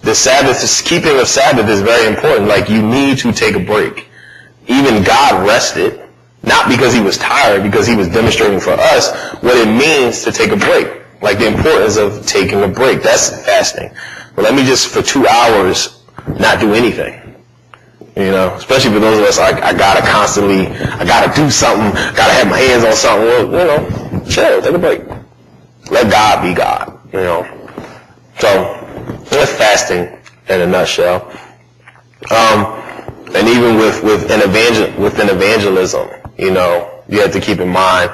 The Sabbath, keeping of Sabbath is very important. Like, you need to take a break. Even God rested, not because he was tired, because he was demonstrating for us what it means to take a break. Like the importance of taking a break. That's fasting. But let me just, for 2 hours, not do anything. You know, especially for those of us, I gotta do something, gotta have my hands on something. Well, you know, chill, take a break. Let God be God, you know. So, that's fasting in a nutshell. And even within evangelism, you know, you have to keep in mind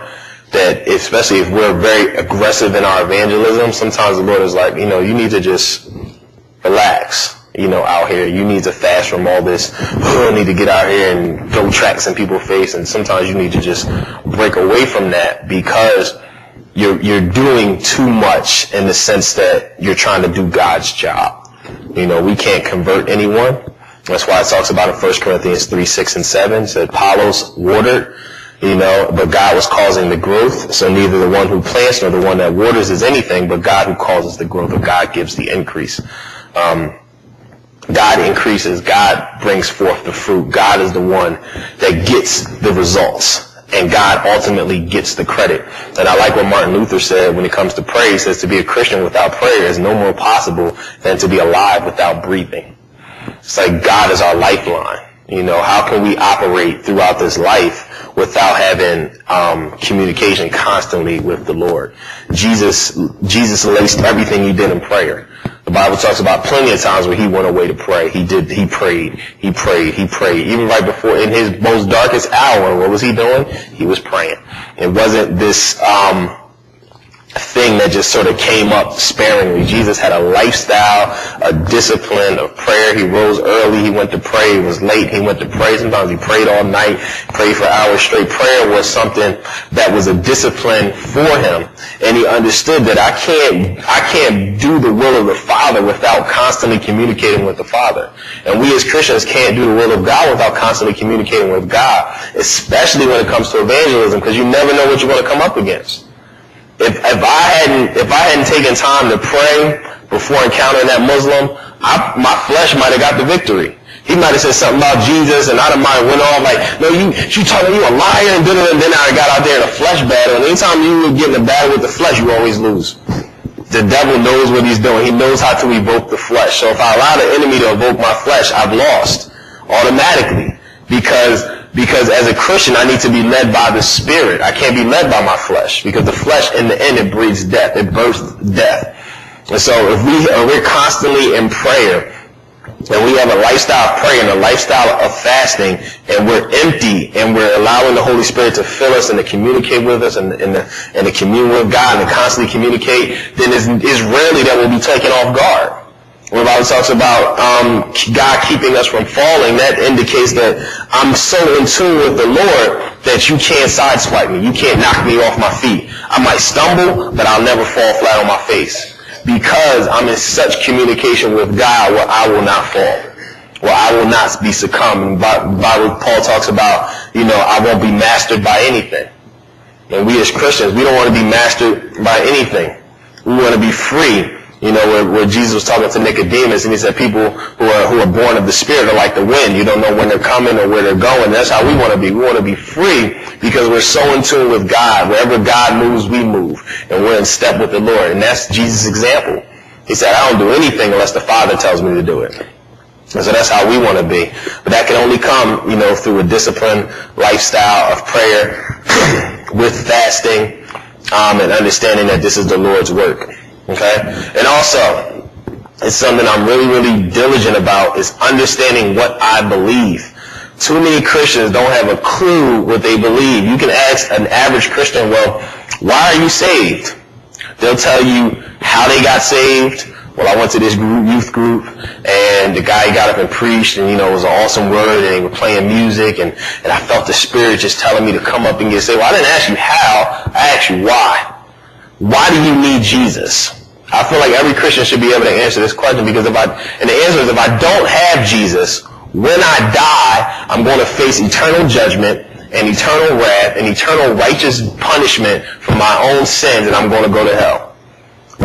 that especially if we're very aggressive in our evangelism, sometimes the Lord is like, you know, you need to just relax, you know, out here. You need to fast from all this. You need to get out here and throw tracts in people's face. And sometimes you need to just break away from that because you're doing too much in the sense that you're trying to do God's job. You know, we can't convert anyone. That's why it talks about in 1 Corinthians 3, 6, and 7. It said Apollos watered, you know, but God was causing the growth. So neither the one who plants nor the one that waters is anything, but God who causes the growth, or God gives the increase. God increases. God brings forth the fruit. God is the one that gets the results. And God ultimately gets the credit. And I like what Martin Luther said when it comes to prayer. He says to be a Christian without prayer is no more possible than to be alive without breathing. It's like God is our lifeline. You know, how can we operate throughout this life without having communication constantly with the Lord? Jesus laced everything he did in prayer. The Bible talks about plenty of times where he went away to pray. He prayed. Even right before, in his most darkest hour, what was he doing? He was praying. It wasn't this thing that just sort of came up sparingly. Jesus had a lifestyle, a discipline of prayer. He rose early. He went to pray. It was late. He went to pray. Sometimes he prayed all night, prayed for hours straight. Prayer was something that was a discipline for him. And he understood that I can't do the will of the Father without constantly communicating with the Father. And we as Christians can't do the will of God without constantly communicating with God, especially when it comes to evangelism, because you never know what you're going to come up against. If I hadn't taken time to pray before encountering that Muslim, my flesh might have got the victory. He might have said something about Jesus, and I'd have might have went off like, no, you talking, you a liar, and then I got out there in a flesh battle. And anytime you get in a battle with the flesh, you always lose. The devil knows what he's doing. He knows how to evoke the flesh. So if I allow the enemy to evoke my flesh, I've lost automatically. Because as a Christian, I need to be led by the Spirit. I can't be led by my flesh, because the flesh, in the end, it breeds death. It births death. And so if we're constantly in prayer, and we have a lifestyle of prayer and a lifestyle of fasting, and we're empty, and we're allowing the Holy Spirit to fill us and to communicate with us and to commune with God and to constantly communicate, then it's rarely that we'll be taken off guard. When the Bible talks about God keeping us from falling, that indicates that I'm so in tune with the Lord that you can't sideswipe me. You can't knock me off my feet. I might stumble, but I'll never fall flat on my face, because I'm in such communication with God where I will not fall, where I will not be succumbed. Bible, Paul talks about, you know, I won't be mastered by anything. And we as Christians, we don't want to be mastered by anything. We want to be free. You know, where Jesus was talking to Nicodemus, and he said people who are born of the Spirit are like the wind. You don't know when they're coming or where they're going. That's how we want to be. We want to be free because we're so in tune with God. Wherever God moves, we move. And we're in step with the Lord. And that's Jesus' example. He said, I don't do anything unless the Father tells me to do it. And so that's how we want to be. But that can only come, you know, through a disciplined lifestyle of prayer with fasting and understanding that this is the Lord's work. Okay? And also, it's something I'm really, really diligent about, is understanding what I believe. Too many Christians don't have a clue what they believe. You can ask an average Christian, well, why are you saved? They'll tell you how they got saved. Well, I went to this youth group, and the guy got up and preached, and, you know, it was an awesome word, and they were playing music, and I felt the Spirit just telling me to come up and get saved. Well, I didn't ask you how, I asked you why. Why do you need Jesus? I feel like every Christian should be able to answer this question, because the answer is, if I don't have Jesus, when I die, I'm going to face eternal judgment and eternal wrath and eternal righteous punishment for my own sins, and I'm going to go to hell.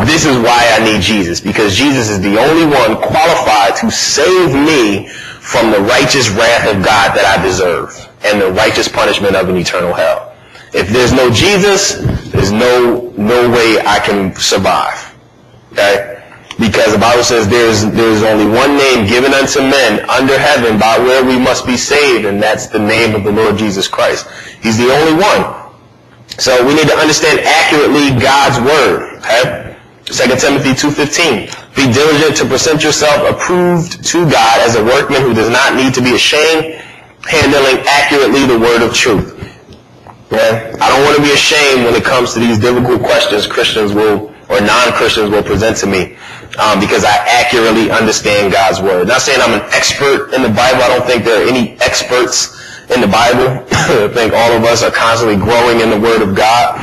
This is why I need Jesus, because Jesus is the only one qualified to save me from the righteous wrath of God that I deserve and the righteous punishment of an eternal hell. If there's no Jesus, there's no way I can survive. Okay? Because the Bible says there's only one name given unto men under heaven by where we must be saved, and that's the name of the Lord Jesus Christ. He's the only one. So we need to understand accurately God's word. Okay? 2 Timothy 2:15. Be diligent to present yourself approved to God as a workman who does not need to be ashamed, handling accurately the word of truth. Okay? I don't want to be ashamed when it comes to these difficult questions Christians will, or non-Christians will present to me, because I accurately understand God's word. Not saying I'm an expert in the Bible. I don't think there are any experts in the Bible. I think all of us are constantly growing in the word of God.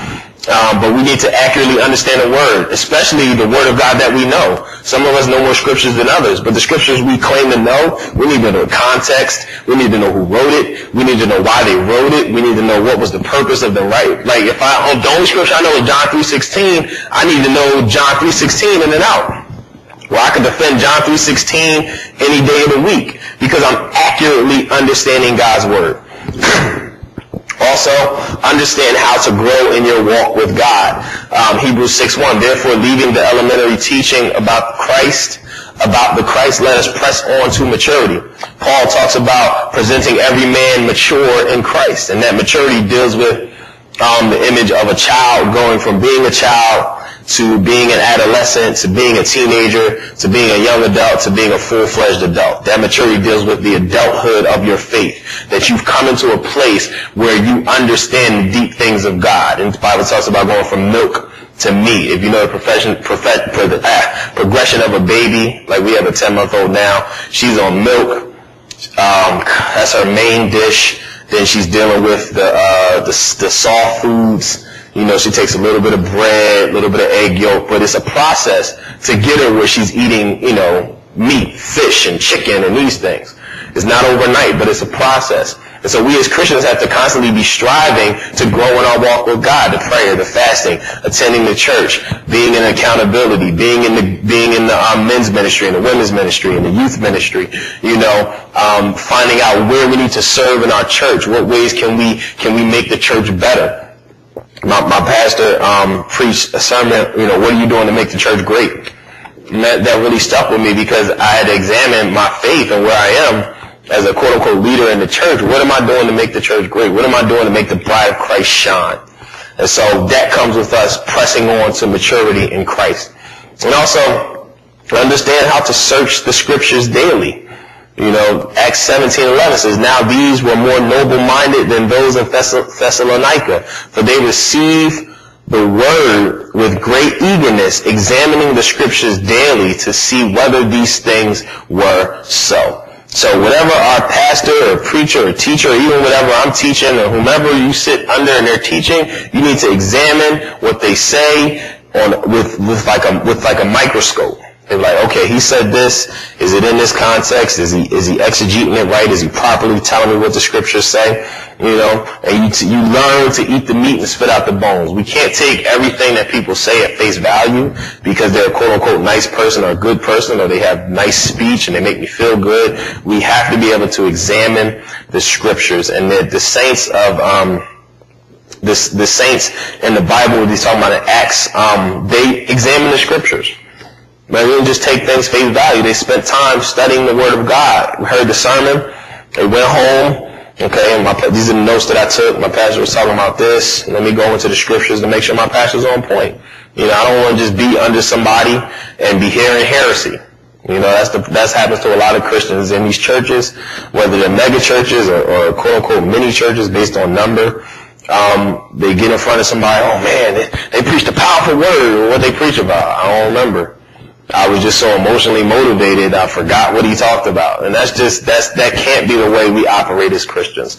But we need to accurately understand the word, especially the word of God that we know. Some of us know more scriptures than others, but the scriptures we claim to know, we need to know context. We need to know who wrote it. We need to know why they wrote it. We need to know what was the purpose of the right. Like if the only scripture I know is John 3:16, I need to know John 3:16 in and out. Well, I can defend John 3:16 any day of the week because I'm accurately understanding God's word. Also, understand how to grow in your walk with God. Hebrews 6:1, therefore leaving the elementary teaching about the Christ, let us press on to maturity. Paul talks about presenting every man mature in Christ, and that maturity deals with the image of a child going from being a child to being an adolescent, to being a teenager, to being a young adult, to being a full-fledged adult. That maturity deals with the adulthood of your faith, that you've come into a place where you understand the deep things of God. And the Bible talks about going from milk to meat. If you know the progression of a baby, like we have a 10-month-old now, she's on milk. That's her main dish. Then she's dealing with the soft foods. You know, she takes a little bit of bread, a little bit of egg yolk, but it's a process to get her where she's eating, you know, meat, fish, and chicken, and these things. It's not overnight, but it's a process. And so we as Christians have to constantly be striving to grow in our walk with God, the prayer, the fasting, attending the church, being in accountability, being in the men's ministry, and the women's ministry, and the youth ministry, you know, finding out where we need to serve in our church, what ways can we make the church better. My pastor preached a sermon, you know, what are you doing to make the church great? And that really stuck with me because I had to examine my faith and where I am as a quote-unquote leader in the church. What am I doing to make the church great? What am I doing to make the bride of Christ shine? And so that comes with us pressing on to maturity in Christ. And also understand how to search the scriptures daily. You know, Acts 17:11 says, now these were more noble-minded than those in Thessalonica, for they received the word with great eagerness, examining the scriptures daily to see whether these things were so. So whatever our pastor or preacher or teacher, or even whatever I'm teaching or whomever you sit under and they're teaching, you need to examine what they say with like a microscope. They're like, okay, he said this. Is it in this context? Is he exegeting it right? Is he properly telling me what the scriptures say? You know, and you learn to eat the meat and spit out the bones. We can't take everything that people say at face value because they're a quote-unquote nice person or a good person or they have nice speech and they make me feel good. We have to be able to examine the scriptures. And the saints of the saints in the Bible, when he's talking about in Acts, they examine the scriptures. But they didn't just take things face value. They spent time studying the Word of God. We heard the sermon. They went home. Okay, and these are the notes that I took. My pastor was talking about this. Let me go into the scriptures to make sure my pastor's on point. You know, I don't want to just be under somebody and be hearing heresy. You know, that's happens to a lot of Christians in these churches, whether they're mega churches or quote-unquote mini churches based on number. They get in front of somebody, oh man, they preached a powerful word. What they preach about, I don't remember. I was just so emotionally motivated, I forgot what he talked about. And that can't be the way we operate as Christians.